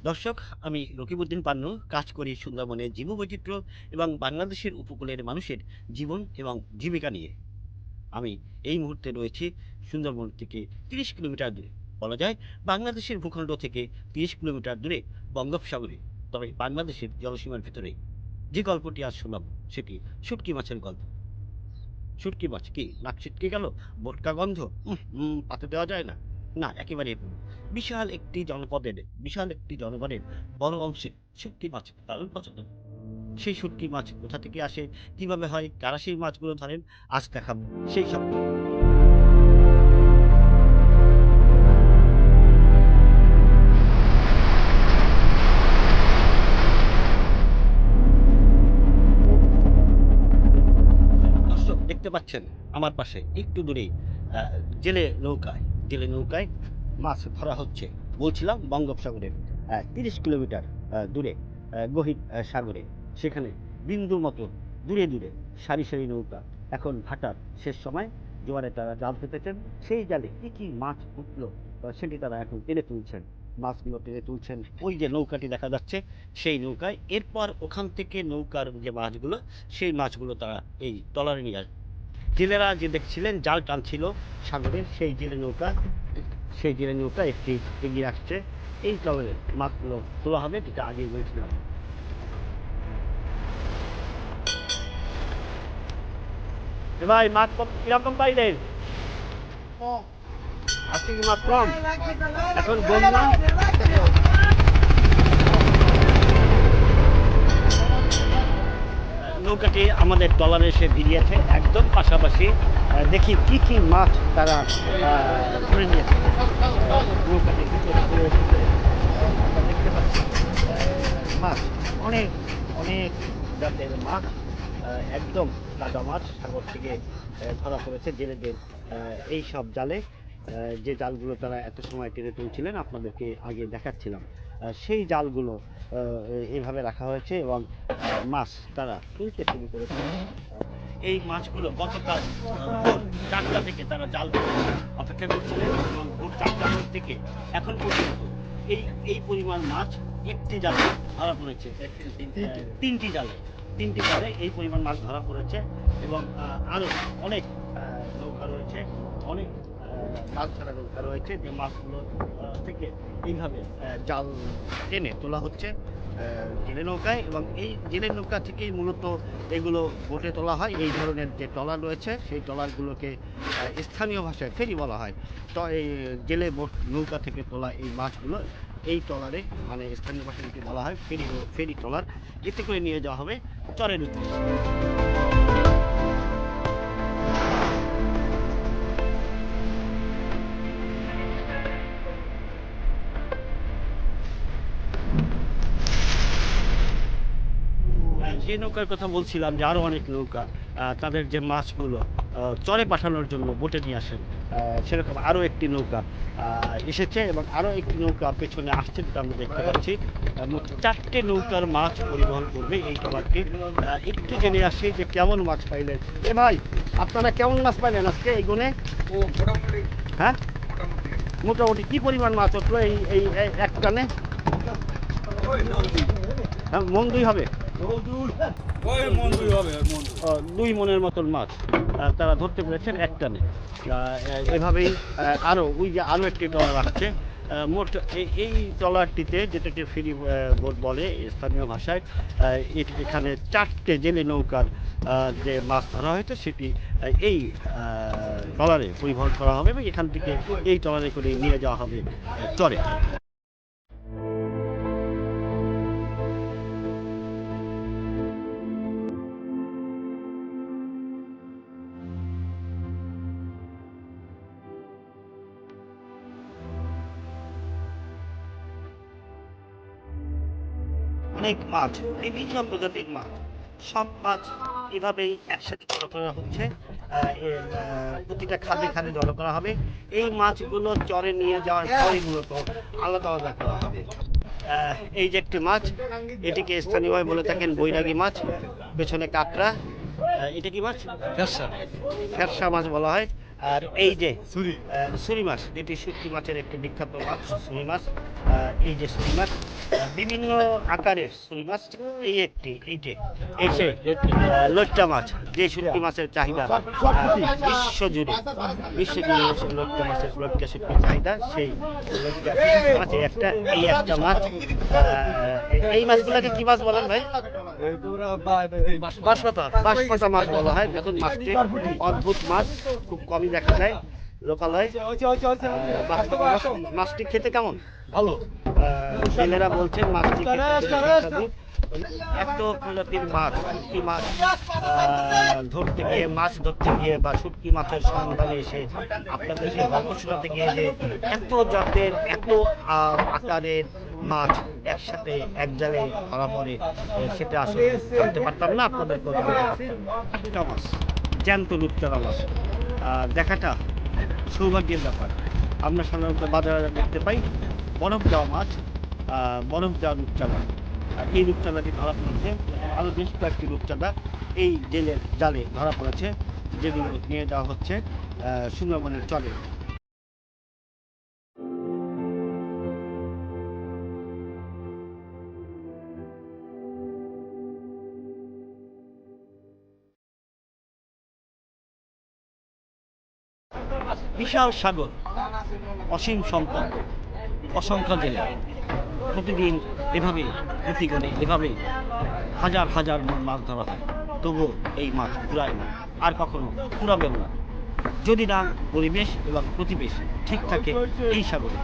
দর্শক, আমি রকিবউদ্দিন পান্নু কাজ করি সুন্দরবনে জীববৈচিত্র্য এবং বাংলাদেশের উপকূলের মানুষের জীবন এবং জীবিকা নিয়ে। আমি এই মুহূর্তে রয়েছি সুন্দরবন থেকে ৩০ কিলোমিটার দূরে, বলা যায় বাংলাদেশের ভূখণ্ড থেকে ৩০ কিলোমিটার দূরে বঙ্গোপসাগরে। তবে বাংলাদেশের জলসীমার ভিতরে যে গল্পটি আজ শোনাব সেটি শুটকি মাছের গল্প। শুটকি মাছ কি নাক ছিটকে গেল, বোটকা গন্ধ, পাতে দেওয়া যায় না? না, একেবারে ভুল। বিশাল একটি জনগণের বড় অংশে শুটকি মাছ দারুণ পছন্দ। সেই শুটকি মাছ কোথা থেকে আসে, কিভাবে হয়, কারা সেই মাছগুলো ধরেন, আজ দেখাবো সেই সব। দর্শক দেখতে পাচ্ছেন আমার পাশে একটু দূরেই আহ, জেলে নৌকায় জেলে নৌকায় মাছ ধরা হচ্ছে। বলছিলাম বঙ্গোপসাগরের ৩০ কিলোমিটার দূরে গহীন সাগরে, সেখানে বিন্দুর মতো দূরে দূরে সারি সারি নৌকা। এখন ভাটার শেষ সময়, জোয়ারে তারা জাল পেতেছেন। সেই জালে কি কি মাছ উঠলো সেটি তারা এখন টেনে তুলছেন। মাছগুলো টেনে তুলছেন ওই যে নৌকাটি দেখা যাচ্ছে, সেই নৌকায়। এরপর ওখান থেকে নৌকার যে মাছগুলো, সেই মাছগুলো তারা এই ট্রলারে নিয়ে আসবে। জেলেরা যে দেখছিলেন জাল টানছিল সাগরে, সেই জেলে নৌকা একটি এগিয়ে আসছে। এই ট্রলারে মাছগুলো তোলা হবে, যেটা আগে বলছিলাম। ভাই মাছ কিরকম পাইলেন? আজকে কি মাছ কম? এখন বন্যা। নৌকাটি আমাদের ট্রলারে এসে ভিড়িয়েছে একদম পাশাপাশি। দেখি কি কি মাছ তারা ধরে নিয়েছে। নৌকাটির ভিতরে ঘুরে এসেছে। আমরা দেখতে পাচ্ছি মাছ, অনেক অনেক জাতের মাছ, একদম তাজা মাছ সাগর থেকে ধরা পড়েছে জেলেদের এই সব জালে। যে জালগুলো তারা এত সময় টেনে তুলছিলেন আপনাদেরকে আগে দেখাচ্ছিলাম, সেই জালগুলো এইভাবে রাখা হয়েছে এবং মাছ তারা তুলতে শুরু করেছে। এই মাছগুলো গতকাল ভোর 4টা থেকে তারা জাল ধরে অপেক্ষা করছিলেন এবং ভোর 4টার থেকে এখন পর্যন্ত এই এই পরিমাণ মাছ একটি জালে ধরা পড়েছে। তিনটি জালে তিনটি জালে এই পরিমাণ মাছ ধরা পড়েছে এবং আরও অনেক নৌকা রয়েছে, অনেক মাছ ছাড়া নৌকা রয়েছে, যে মাছগুলো থেকে এইভাবে জাল টেনে তোলা হচ্ছে জেলে নৌকায়। এবং এই জেলে নৌকা থেকেই মূলত এগুলো বোটে তোলা হয়। এই ধরনের যে ট্রলার রয়েছে সেই ট্রলারগুলোকে স্থানীয় ভাষায় ফেরি বলা হয়। তো এই জেলে বোট নৌকা থেকে তোলা এই মাছগুলো এই ট্রলারে, মানে স্থানীয় ভাষায় যেটি বলা হয় ফেরি, ফেরি ট্রলার, এতে করে নিয়ে যাওয়া হবে চরের উদ্দেশ্যে। যে নৌকার কথা বলছিলাম, যে আরও অনেক নৌকা তাদের যে মাছগুলো চরে পাঠানোর জন্য বোটে নিয়ে আসেন, সেরকম আরও একটি নৌকা এসেছে এবং আরও একটি নৌকা পেছনে আসছে, যেটা আমরা দেখতে পাচ্ছি। মোট 4টে নৌকার মাছ পরিবহন করবে এই ট্রলারটি। একটু জেনে আসি যে কেমন মাছ পাইলেন। এ ভাই, আপনারা কেমন মাছ পাইলেন আজকে এই গুণে? হ্যাঁ, মোটামুটি কি পরিমাণ মাছ উঠলো এই এই এক টানে? হ্যাঁ, মন দুই হবে। 2 মনের মতন মাছ তারা ধরতে পেরেছেন এক টানে। এভাবেই আরও ওই যে আরও একটি ট্রলার আসছে। মোট এই ট্রলারটিতে, যেটাকে ফেরি বোট বলে স্থানীয় ভাষায়, এখানে 4টে জেলে নৌকার যে মাছ ধরা হয়েছে সেটি এই ট্রলারে পরিবহন করা হবে এবং এখান থেকে এই ট্রলারে করে নিয়ে যাওয়া হবে চরে। অনেক মাছ, বিভিন্ন প্রজাতির মাছ, সব মাছ এভাবেই একসাথে জড়ো করা হচ্ছে। প্রতিটা খাদে খাদে জড়ো করা হবে। এই মাছগুলো চরে নিয়ে যাওয়ার পরে মূলত আলাদা আলাদা করা হবে। এই যে একটি মাছ, এটিকে স্থানীয়ভাবে বলে থাকেন বৈরাগী মাছ। পেছনে কাঁকড়া, এটা কি মাছ? ব্যবসা ফেরসা মাছ বলা হয়। আর এই যে চুরি ছুরি মাছ, যেটি শুটকি মাছের একটি বিখ্যাত মাছ ছুরি মাছ। এই যে ছুরি মাছ, বিভিন্ন আকারের ছুরি মাছ। এই যে লইট্টা মাছ, যে শুটকি মাছের চাহিদা বিশ্বজুড়ে বিশ্বজুড়ে লইট্টা মাছের লইট্টা শুটকির চাহিদা, সেই লইট্টা মাছে এই একটা মাছ। এই মাছগুলোকে কি মাছ বলেন ভাই? বাঁশপাতা মাছ বলা হয়। দেখুন মাছটি অদ্ভুত মাছ, খুব কমই দেখা যায় লোকালয়। মাছটি খেতে কেমন? ভালো ছেলেরা বলছেন মাছটি খেতে সুস্বাদু। এত প্রজাতির মাছ, শুটকি মাছ মাছ ধরতে গিয়ে বা শুটকি মাছের সন্ধানে এসে আপনাদেরকে গবেষণাতে গিয়ে যে এত জাতের এত আকারের মাছ একসাথে এক জায়গায় ধরা পড়ে, সেটা আসলে জানতে পারতাম না। আপনাদের রূপচাঁদা মাছ, জ্যান্ত রূপচাঁদা মাছ দেখাটা সৌভাগ্যের ব্যাপার। আমরা সাধারণত বাজারে দেখতে পাই বরফ দেওয়া মাছ, বরফ দেওয়া রূপচাঁদা। আর এই রূপচাঁদাটি ধরা পড়েছে, আরও বেশ কয়েকটি রূপচাঁদা এই জেলের জালে ধরা পড়েছে, যেগুলো নিয়ে যাওয়া হচ্ছে সুন্দরবনের চরে। বিশাল সাগর, অসীম সম্পদ, অসংখ্য জেলে, প্রতিদিন এভাবে প্রতি করে এভাবে হাজার হাজার মন মাছ ধরা হয়। তবুও এই মাছ ফুরায় না, আর কখনো ফুরাবেও না, যদি না পরিবেশ এবং প্রতিবেশ ঠিক থাকে এই সাগরে।